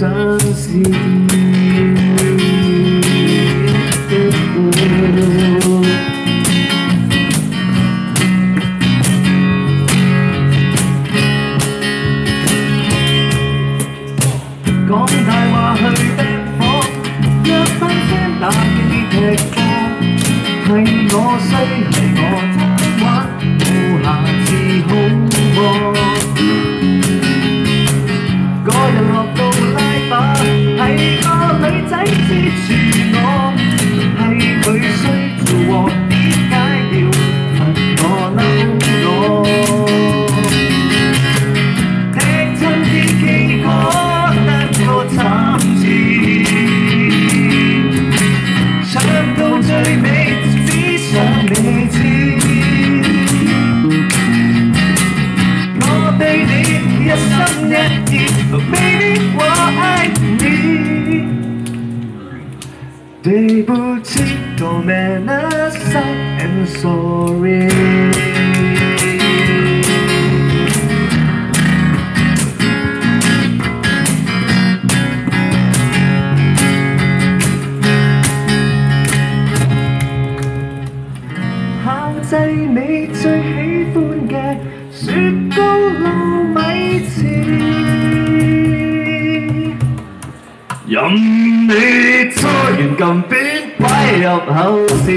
想試。講大話去的火，約班 friend 打機踢波，係我衰係我貪玩，冇下次好過。嗰日落到拉把，係個女仔黐住我，係佢衰做禍，點解要罰我嬲我？踢親啲幾個。慘字，唱到最尾，只想你知，我對你一心一意 ，Baby 我愛你。對不起 ，Don't manage and sorry。限制你最喜歡嘅雪糕糯米糍，任你搓完撳邊擺入口試。